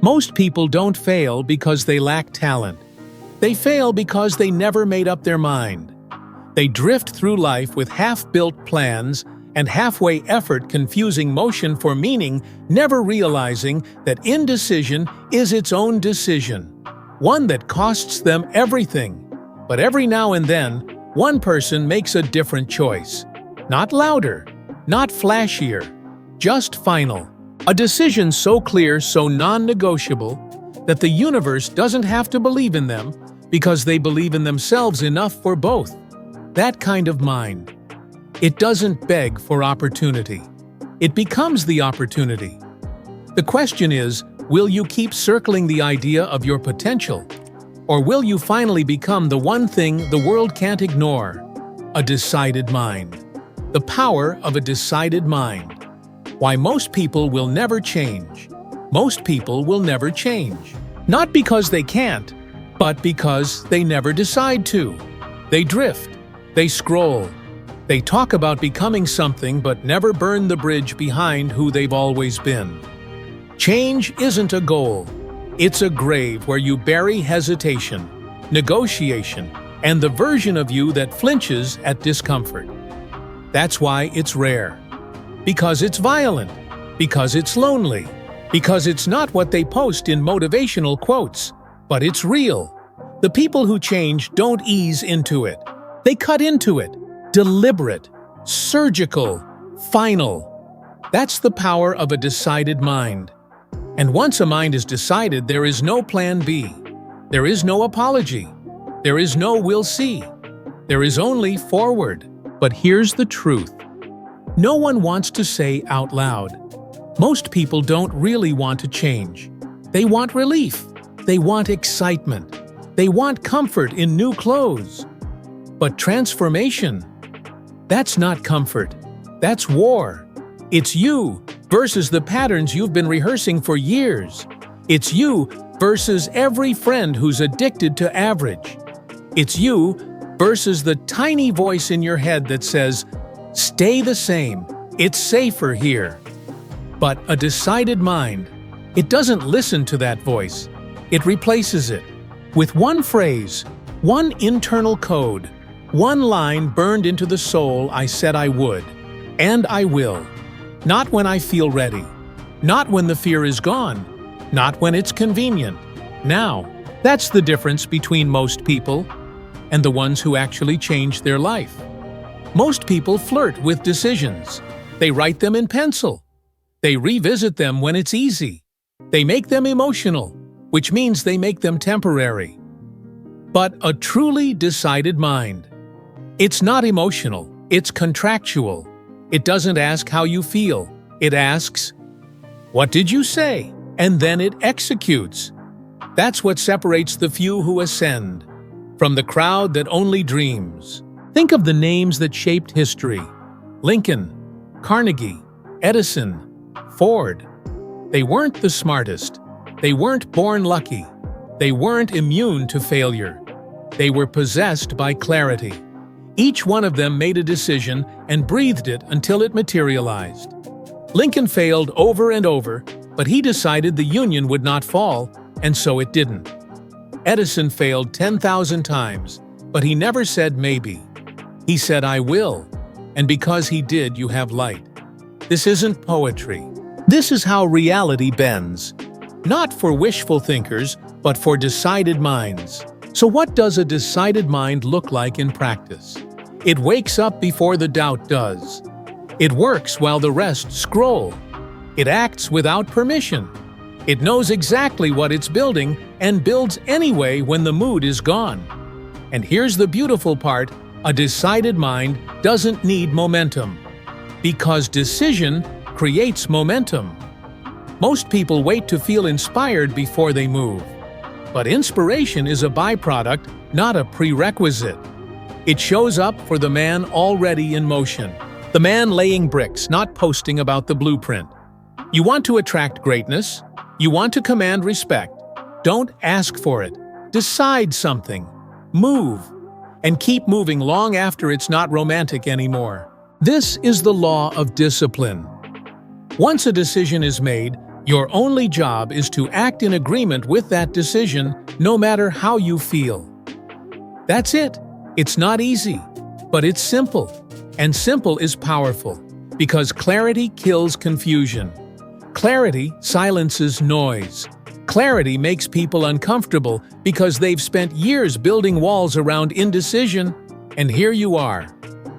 Most people don't fail because they lack talent. They fail because they never made up their mind. They drift through life with half-built plans and halfway effort, confusing motion for meaning, never realizing that indecision is its own decision, one that costs them everything. But every now and then, one person makes a different choice. Not louder, not flashier, just final. A decision so clear, so non-negotiable, that the universe doesn't have to believe in them because they believe in themselves enough for both. That kind of mind. It doesn't beg for opportunity. It becomes the opportunity. The question is, will you keep circling the idea of your potential? Or will you finally become the one thing the world can't ignore? A decided mind. The power of a decided mind. Why most people will never change. Most people will never change. Not because they can't, but because they never decide to. They drift. They scroll. They talk about becoming something but never burn the bridge behind who they've always been. Change isn't a goal. It's a grave where you bury hesitation, negotiation, and the version of you that flinches at discomfort. That's why it's rare. Because it's violent. Because it's lonely. Because it's not what they post in motivational quotes, but it's real. The people who change don't ease into it. They cut into it. Deliberate, surgical, final. That's the power of a decided mind. And once a mind is decided, there is no plan B. There is no apology. There is no we'll see. There is only forward. But here's the truth. No one wants to say out loud. Most people don't really want to change. They want relief. They want excitement. They want comfort in new clothes. But transformation, that's not comfort. That's war. It's you versus the patterns you've been rehearsing for years. It's you versus every friend who's addicted to average. It's you versus the tiny voice in your head that says, "Stay the same. It's safer here." But a decided mind, it doesn't listen to that voice. It replaces it with one phrase, one internal code, one line burned into the soul. I said I would, and I will. Not when I feel ready. Not when the fear is gone. Not when it's convenient. Now. That's the difference between most people and the ones who actually change their life. Most people flirt with decisions. They write them in pencil. They revisit them when it's easy. They make them emotional, which means they make them temporary. But a truly decided mind, it's not emotional, it's contractual. It doesn't ask how you feel. It asks, "What did you say?" And then it executes. That's what separates the few who ascend from the crowd that only dreams. Think of the names that shaped history. Lincoln, Carnegie, Edison, Ford. They weren't the smartest. They weren't born lucky. They weren't immune to failure. They were possessed by clarity. Each one of them made a decision and breathed it until it materialized. Lincoln failed over and over, but he decided the Union would not fall, and so it didn't. Edison failed 10,000 times, but he never said maybe. He said, "I will." And because he did, you have light. This isn't poetry. This is how reality bends. Not for wishful thinkers, but for decided minds. So what does a decided mind look like in practice? It wakes up before the doubt does. It works while the rest scroll. It acts without permission. It knows exactly what it's building and builds anyway when the mood is gone. And here's the beautiful part, a decided mind doesn't need momentum. Because decision creates momentum. Most people wait to feel inspired before they move. But inspiration is a byproduct, not a prerequisite. It shows up for the man already in motion. The man laying bricks, not posting about the blueprint. You want to attract greatness? You want to command respect? Don't ask for it. Decide something. Move. And keep moving long after it's not romantic anymore. This is the law of discipline. Once a decision is made, Your only job is to act in agreement with that decision, no matter how you feel. That's it. It's not easy, but it's simple. And simple is powerful, because clarity kills confusion. Clarity silences noise. Clarity makes people uncomfortable because they've spent years building walls around indecision, and here you are,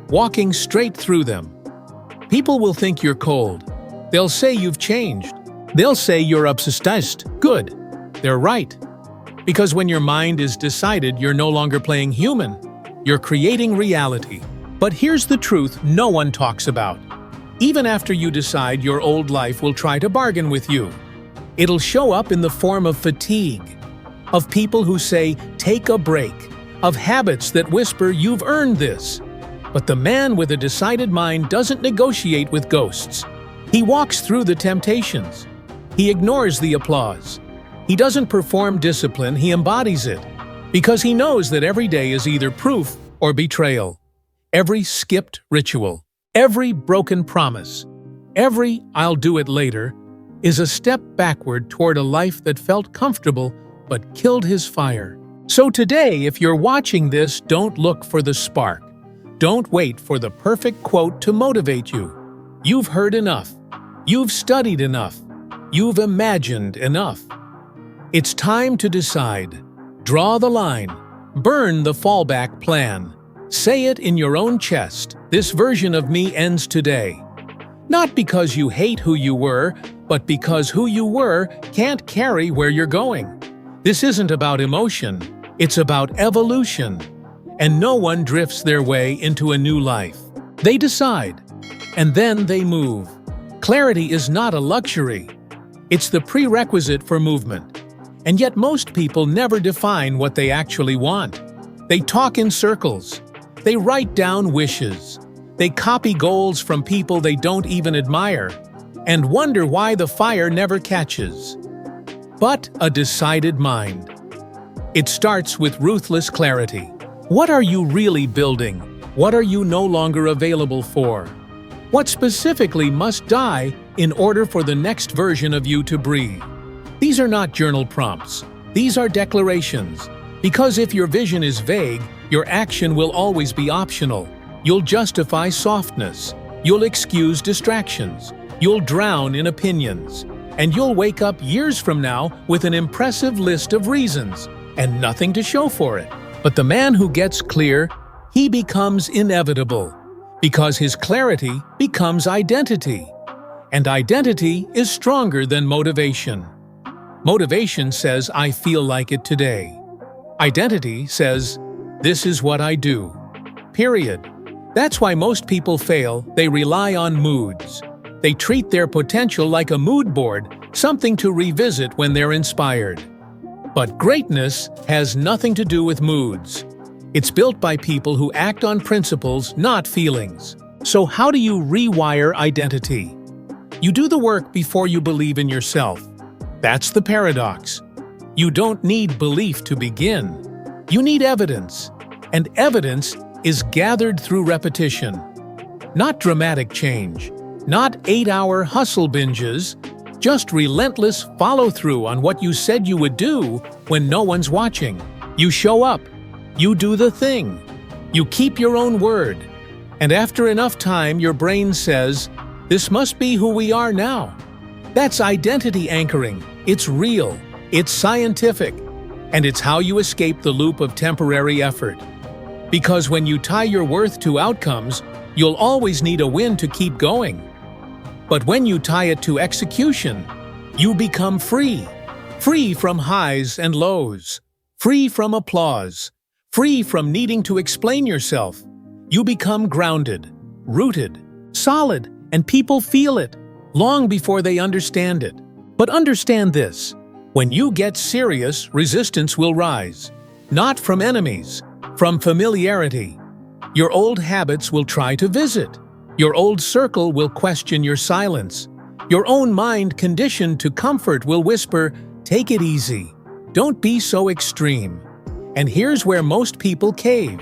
walking straight through them. People will think you're cold. They'll say you've changed. They'll say you're obsessed. Good. They're right. Because when your mind is decided, you're no longer playing human. You're creating reality. But here's the truth no one talks about. Even after you decide, your old life will try to bargain with you. It'll show up in the form of fatigue, of people who say, take a break, of habits that whisper, you've earned this. But the man with a decided mind doesn't negotiate with ghosts. He walks through the temptations. He ignores the applause. He doesn't perform discipline, he embodies it. Because he knows that every day is either proof or betrayal. Every skipped ritual, every broken promise, every "I'll do it later" is a step backward toward a life that felt comfortable but killed his fire. So today, if you're watching this, don't look for the spark. Don't wait for the perfect quote to motivate you. You've heard enough. You've studied enough. You've imagined enough. It's time to decide. Draw the line. Burn the fallback plan. Say it in your own chest. This version of me ends today. Not because you hate who you were, but because who you were can't carry where you're going. This isn't about emotion. It's about evolution. And no one drifts their way into a new life. They decide, and then they move. Clarity is not a luxury. It's the prerequisite for movement. And yet most people never define what they actually want. They talk in circles. They write down wishes. They copy goals from people they don't even admire, and wonder why the fire never catches. But a decided mind. It starts with ruthless clarity. What are you really building? What are you no longer available for? What specifically must die in order for the next version of you to breathe? These are not journal prompts. These are declarations. Because if your vision is vague, your action will always be optional. You'll justify softness. You'll excuse distractions. You'll drown in opinions. And you'll wake up years from now with an impressive list of reasons and nothing to show for it. But the man who gets clear, he becomes inevitable. Because his clarity becomes identity. And identity is stronger than motivation. Motivation says, I feel like it today. Identity says, this is what I do. Period. That's why most people fail. They rely on moods. They treat their potential like a mood board, something to revisit when they're inspired. But greatness has nothing to do with moods. It's built by people who act on principles, not feelings. So how do you rewire identity? You do the work before you believe in yourself. That's the paradox. You don't need belief to begin. You need evidence. And evidence is gathered through repetition. Not dramatic change. Not 8-hour hustle binges. Just relentless follow-through on what you said you would do when no one's watching. You show up. You do the thing. You keep your own word. And after enough time, your brain says, this must be who we are now. That's identity anchoring. It's real. It's scientific. And it's how you escape the loop of temporary effort. Because when you tie your worth to outcomes, you'll always need a win to keep going. But when you tie it to execution, you become free. Free from highs and lows. Free from applause. Free from needing to explain yourself. You become grounded, rooted, solid, and people feel it long before they understand it. But understand this. When you get serious, resistance will rise. Not from enemies, from familiarity. Your old habits will try to visit. Your old circle will question your silence. Your own mind conditioned to comfort will whisper, take it easy. Don't be so extreme. And here's where most people cave.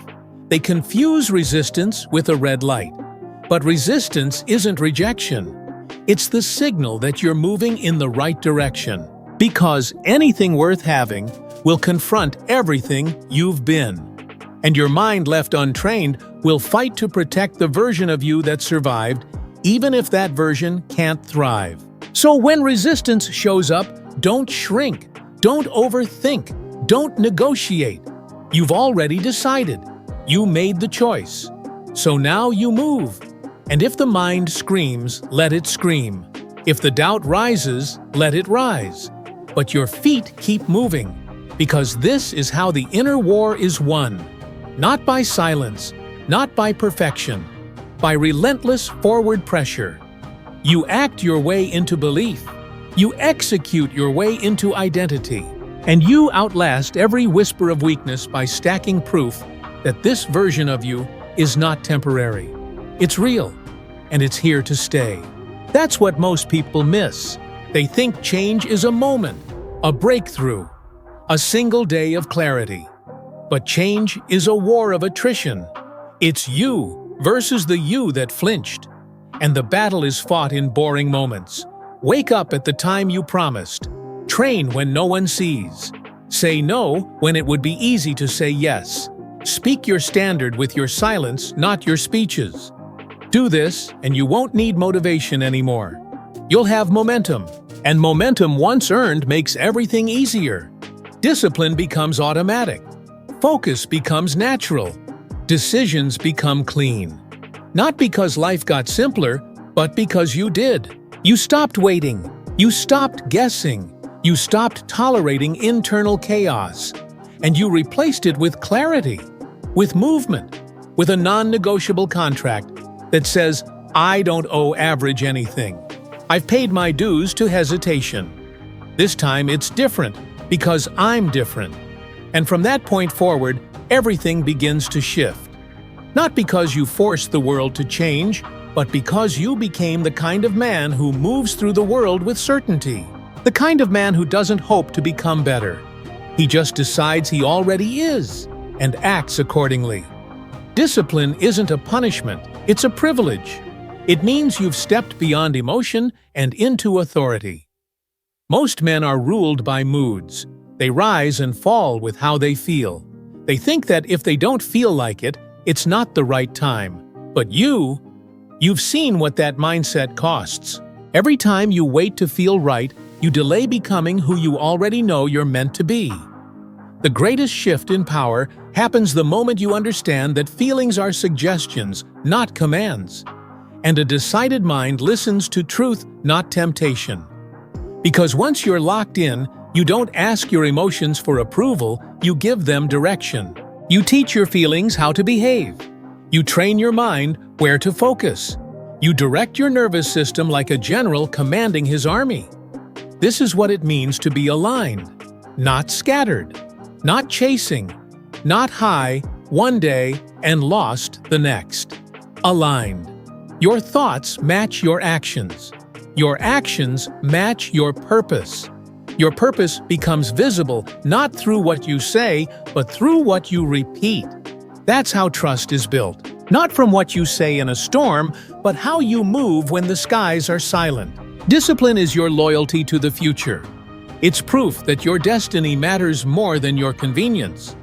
They confuse resistance with a red light. But resistance isn't rejection. It's the signal that you're moving in the right direction. Because anything worth having will confront everything you've been. And your mind left untrained will fight to protect the version of you that survived, even if that version can't thrive. So when resistance shows up, don't shrink, don't overthink, don't negotiate. You've already decided. You made the choice. So now you move. And if the mind screams, let it scream. If the doubt rises, let it rise. But your feet keep moving, because this is how the inner war is won. Not by silence, not by perfection, by relentless forward pressure. You act your way into belief. You execute your way into identity. And you outlast every whisper of weakness by stacking proof that this version of you is not temporary. It's real, and it's here to stay. That's what most people miss. They think change is a moment, a breakthrough, a single day of clarity. But change is a war of attrition. It's you versus the you that flinched. And the battle is fought in boring moments. Wake up at the time you promised. Train when no one sees. Say no when it would be easy to say yes. Speak your standard with your silence, not your speeches. Do this, and you won't need motivation anymore. You'll have momentum, and momentum once earned makes everything easier. Discipline becomes automatic. Focus becomes natural. Decisions become clean. Not because life got simpler, but because you did. You stopped waiting. You stopped guessing. You stopped tolerating internal chaos. And you replaced it with clarity, with movement, with a non-negotiable contract that says, I don't owe average anything. I've paid my dues to hesitation. This time it's different because I'm different. And from that point forward, everything begins to shift. Not because you forced the world to change, but because you became the kind of man who moves through the world with certainty. The kind of man who doesn't hope to become better. He just decides he already is and acts accordingly. Discipline isn't a punishment, it's a privilege. It means you've stepped beyond emotion and into authority. Most men are ruled by moods. They rise and fall with how they feel. They think that if they don't feel like it, it's not the right time. But you've seen what that mindset costs. Every time you wait to feel right, you delay becoming who you already know you're meant to be. The greatest shift in power happens the moment you understand that feelings are suggestions, not commands. And a decided mind listens to truth, not temptation. Because once you're locked in, you don't ask your emotions for approval, you give them direction. You teach your feelings how to behave. You train your mind where to focus. You direct your nervous system like a general commanding his army. This is what it means to be aligned, not scattered, not chasing, not high one day and lost the next. Aligned. Your thoughts match your actions. Your actions match your purpose. Your purpose becomes visible not through what you say, but through what you repeat. That's how trust is built. Not from what you say in a storm, but how you move when the skies are silent. Discipline is your loyalty to the future. It's proof that your destiny matters more than your convenience.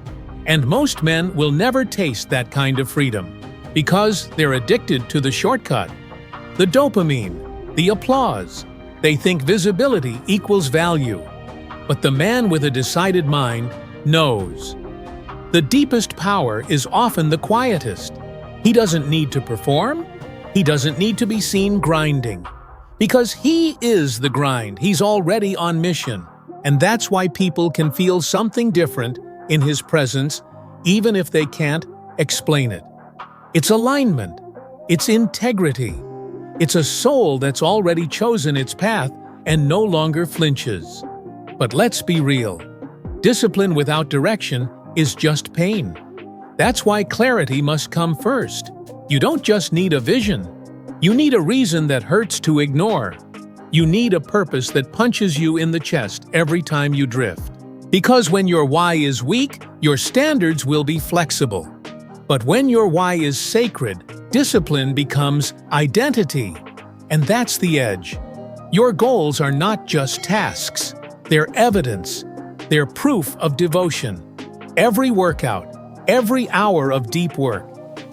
And most men will never taste that kind of freedom because they're addicted to the shortcut. The dopamine, the applause. They think visibility equals value. But the man with a decided mind knows. The deepest power is often the quietest. He doesn't need to perform. He doesn't need to be seen grinding. Because he is the grind. He's already on mission. And that's why people can feel something different in his presence, even if they can't explain it. It's alignment. It's integrity. It's a soul that's already chosen its path and no longer flinches. But let's be real. Discipline without direction is just pain. That's why clarity must come first. You don't just need a vision. You need a reason that hurts to ignore. You need a purpose that punches you in the chest every time you drift. Because when your why is weak, your standards will be flexible. But when your why is sacred, discipline becomes identity. And that's the edge. Your goals are not just tasks. They're evidence. They're proof of devotion. Every workout, every hour of deep work,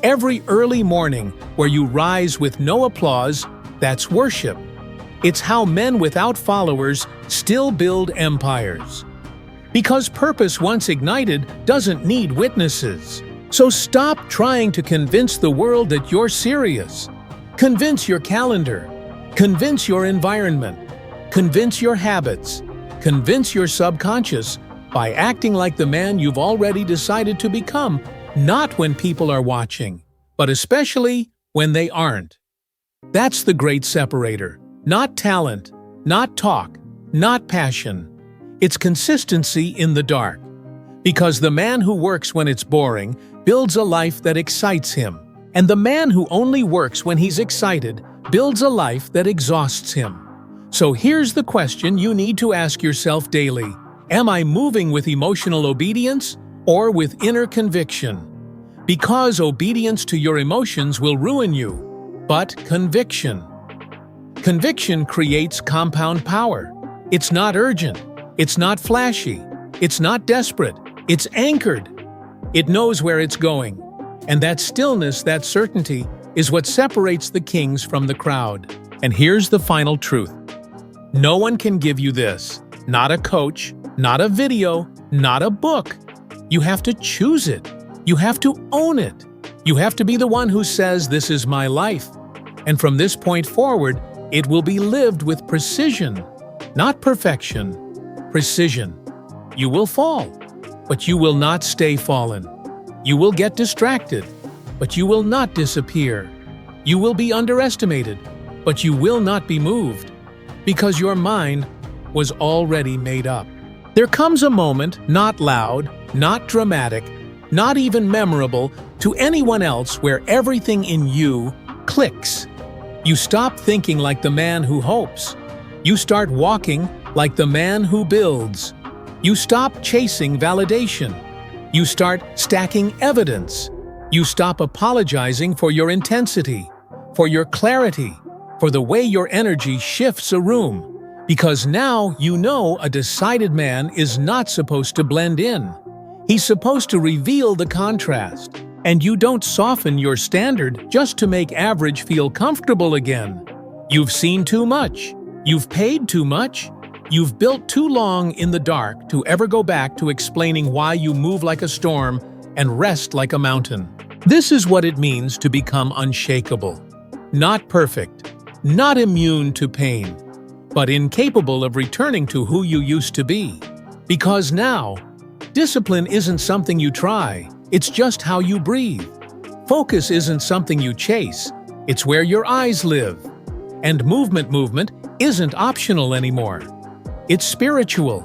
every early morning where you rise with no applause, that's worship. It's how men without followers still build empires. Because purpose once ignited doesn't need witnesses. So stop trying to convince the world that you're serious. Convince your calendar. Convince your environment. Convince your habits. Convince your subconscious by acting like the man you've already decided to become, not when people are watching, but especially when they aren't. That's the great separator. Not talent, not talk, not passion. It's consistency in the dark. Because the man who works when it's boring builds a life that excites him. And the man who only works when he's excited builds a life that exhausts him. So here's the question you need to ask yourself daily. Am I moving with emotional obedience or with inner conviction? Because obedience to your emotions will ruin you, but conviction. Conviction creates compound power. It's not urgent. It's not flashy. It's not desperate. It's anchored. It knows where it's going. And that stillness, that certainty, is what separates the kings from the crowd. And here's the final truth. No one can give you this. Not a coach, not a video, not a book. You have to choose it. You have to own it. You have to be the one who says, "This is my life." And from this point forward, it will be lived with precision, not perfection. Precision. You will fall, but you will not stay fallen. You will get distracted, but you will not disappear. You will be underestimated, but you will not be moved, because your mind was already made up. There comes a moment, not loud, not dramatic, not even memorable to anyone else, where everything in you clicks. You stop thinking like the man who hopes. You start walking like the man who builds. You stop chasing validation. You start stacking evidence. You stop apologizing for your intensity, for your clarity, for the way your energy shifts a room. Because now you know a decided man is not supposed to blend in. He's supposed to reveal the contrast. And you don't soften your standard just to make average feel comfortable again. You've seen too much. You've paid too much. You've built too long in the dark to ever go back to explaining why you move like a storm and rest like a mountain. This is what it means to become unshakable. Not perfect, not immune to pain, but incapable of returning to who you used to be. Because now, discipline isn't something you try, it's just how you breathe. Focus isn't something you chase, it's where your eyes live. And movement isn't optional anymore. It's spiritual.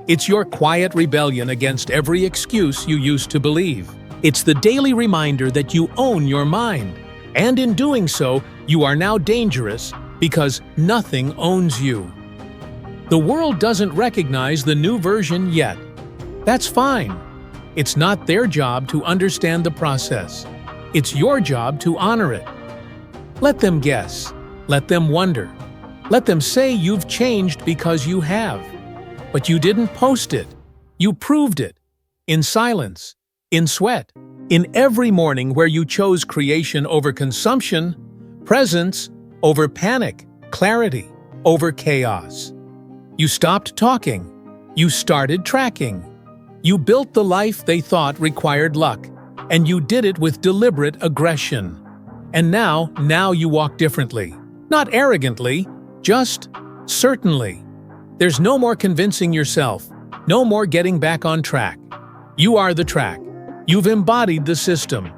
It's your quiet rebellion against every excuse you used to believe. It's the daily reminder that you own your mind. And in doing so, you are now dangerous because nothing owns you. The world doesn't recognize the new version yet. That's fine. It's not their job to understand the process. It's your job to honor it. Let them guess. Let them wonder. Let them say you've changed because you have. But you didn't post it. You proved it. In silence. In sweat. In every morning where you chose creation over consumption, presence over panic, clarity over chaos. You stopped talking. You started tracking. You built the life they thought required luck, and you did it with deliberate aggression. And now you walk differently. Not arrogantly, just certainly. There's no more convincing yourself, no more getting back on track. You are the track. You've embodied the system.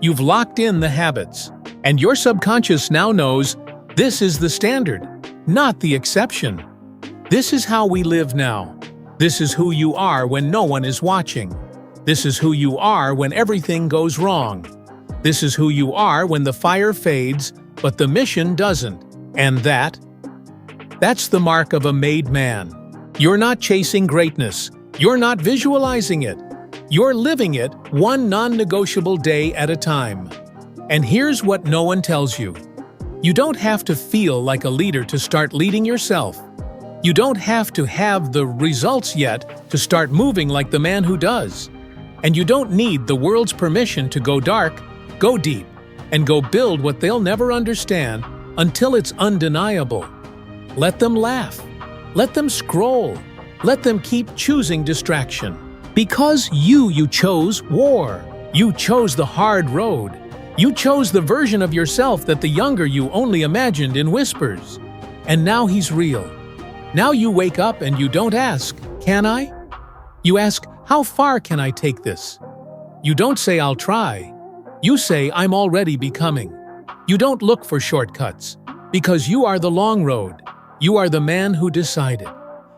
You've locked in the habits. And your subconscious now knows this is the standard, not the exception. This is how we live now. This is who you are when no one is watching. This is who you are when everything goes wrong. This is who you are when the fire fades, but the mission doesn't. And that's the mark of a made man. You're not chasing greatness. You're not visualizing it. You're living it one non-negotiable day at a time. And here's what no one tells you. You don't have to feel like a leader to start leading yourself. You don't have to have the results yet to start moving like the man who does. And you don't need the world's permission to go dark, go deep, and go build what they'll never understand until it's undeniable. Let them laugh. Let them scroll. Let them keep choosing distraction. Because you chose war. You chose the hard road. You chose the version of yourself that the younger you only imagined in whispers. And now he's real. Now you wake up and you don't ask, "Can I?" You ask, "How far can I take this?" You don't say, "I'll try." You say, "I'm already becoming." You don't look for shortcuts, because you are the long road. You are the man who decided.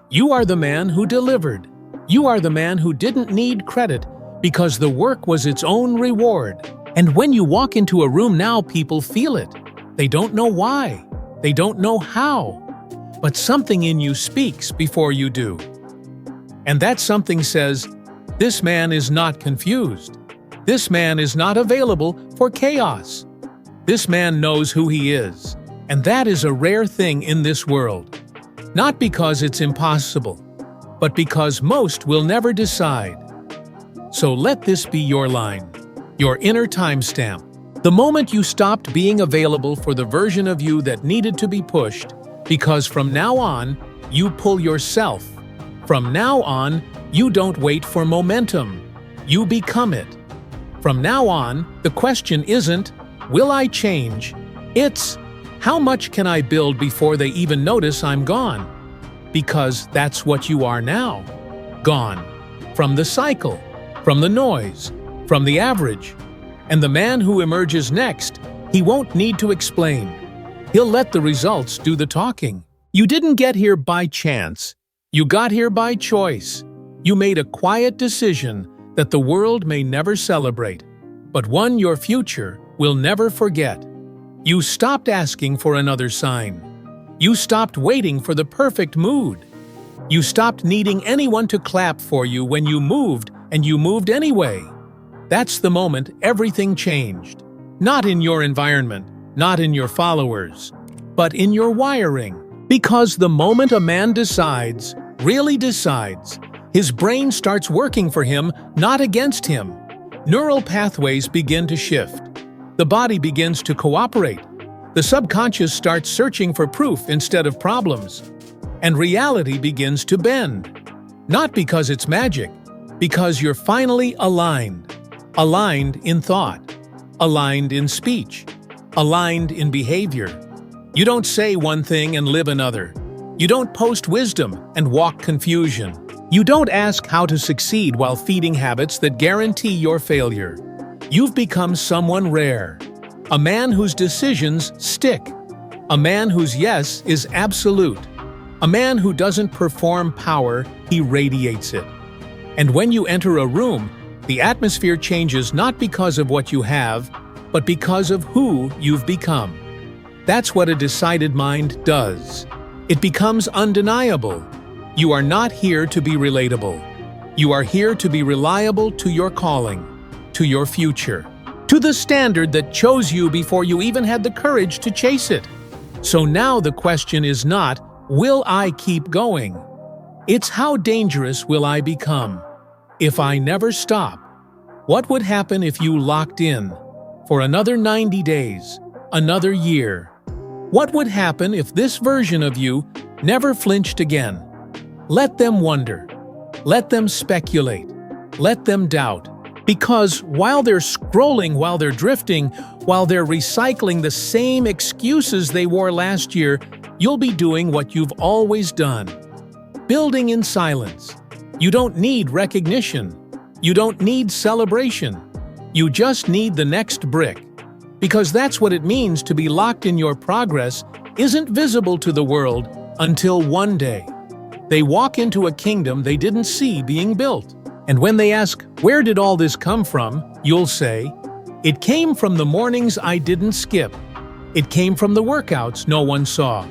You are the man who delivered. You are the man who didn't need credit because the work was its own reward. And when you walk into a room now, people feel it. They don't know why. They don't know how. But something in you speaks before you do. And that something says, "This man is not confused. This man is not available for chaos. This man knows who he is." And that is a rare thing in this world. Not because it's impossible, but because most will never decide. So let this be your line, your inner timestamp. The moment you stopped being available for the version of you that needed to be pushed, because from now on, you pull yourself. From now on, you don't wait for momentum. You become it. From now on, the question isn't, "Will I change?" It's, "How much can I build before they even notice I'm gone?" Because that's what you are now. Gone. From the cycle, from the noise, from the average. And the man who emerges next, he won't need to explain. He'll let the results do the talking. You didn't get here by chance. You got here by choice. You made a quiet decision that the world may never celebrate, but one your future will never forget. You stopped asking for another sign. You stopped waiting for the perfect mood. You stopped needing anyone to clap for you when you moved, and you moved anyway. That's the moment everything changed. Not in your environment, not in your followers, but in your wiring. Because the moment a man decides, really decides, his brain starts working for him, not against him. Neural pathways begin to shift. The body begins to cooperate. The subconscious starts searching for proof instead of problems. And reality begins to bend. Not because it's magic, because you're finally aligned. Aligned in thought. Aligned in speech. Aligned in behavior. You don't say one thing and live another. You don't post wisdom and walk confusion. You don't ask how to succeed while feeding habits that guarantee your failure. You've become someone rare. A man whose decisions stick. A man whose yes is absolute. A man who doesn't perform power, he radiates it. And when you enter a room, the atmosphere changes not because of what you have, but because of who you've become. That's what a decided mind does. It becomes undeniable. You are not here to be relatable. You are here to be reliable to your calling, to your future, to the standard that chose you before you even had the courage to chase it. So now the question is not, will I keep going? It's how dangerous will I become? If I never stop, what would happen if you locked in for another 90 days, another year? What would happen if this version of you never flinched again? Let them wonder. Let them speculate. Let them doubt. Because while they're scrolling, while they're drifting, while they're recycling the same excuses they wore last year, you'll be doing what you've always done. Building in silence. You don't need recognition. You don't need celebration. You just need the next brick. Because that's what it means to be locked in your progress isn't visible to the world until one day they walk into a kingdom they didn't see being built. And when they ask, "Where did all this come from?" you'll say, "It came from the mornings I didn't skip. It came from the workouts no one saw.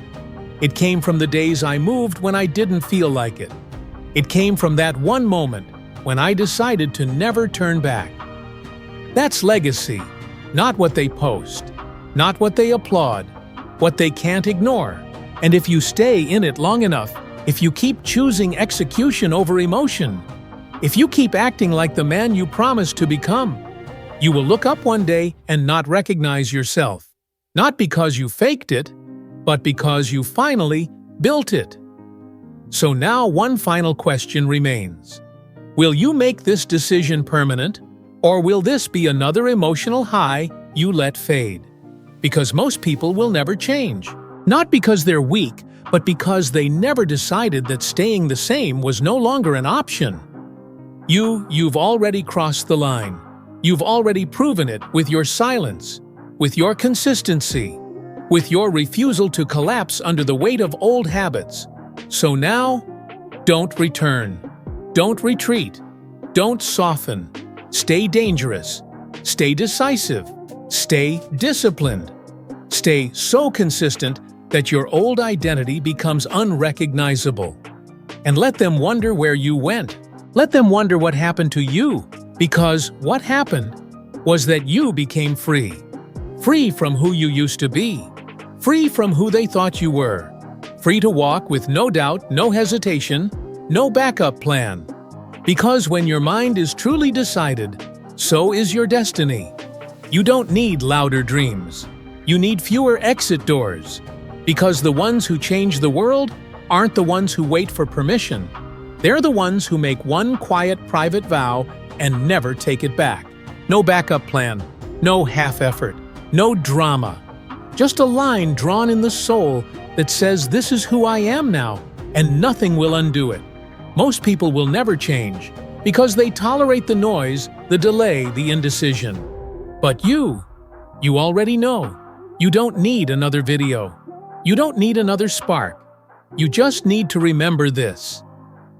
It came from the days I moved when I didn't feel like it. It came from that one moment when I decided to never turn back." That's legacy, not what they post, not what they applaud, what they can't ignore. And if you stay in it long enough, if you keep choosing execution over emotion, if you keep acting like the man you promised to become, you will look up one day and not recognize yourself. Not because you faked it, but because you finally built it. So now one final question remains. Will you make this decision permanent, or will this be another emotional high you let fade? Because most people will never change. Not because they're weak, but because they never decided that staying the same was no longer an option. You've already crossed the line. You've already proven it with your silence, with your consistency, with your refusal to collapse under the weight of old habits. So now, don't return. Don't retreat. Don't soften. Stay dangerous. Stay decisive. Stay disciplined. Stay so consistent that your old identity becomes unrecognizable. And let them wonder where you went. Let them wonder what happened to you, because what happened was that you became free. Free from who you used to be. Free from who they thought you were. Free to walk with no doubt, no hesitation, no backup plan. Because when your mind is truly decided, so is your destiny. You don't need louder dreams. You need fewer exit doors. Because the ones who change the world aren't the ones who wait for permission. They're the ones who make one quiet private vow and never take it back. No backup plan, no half effort, no drama. Just a line drawn in the soul that says this is who I am now, and nothing will undo it. Most people will never change because they tolerate the noise, the delay, the indecision. But you already know. You don't need another video. You don't need another spark. You just need to remember this.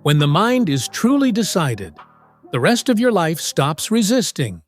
When the mind is truly decided, the rest of your life stops resisting.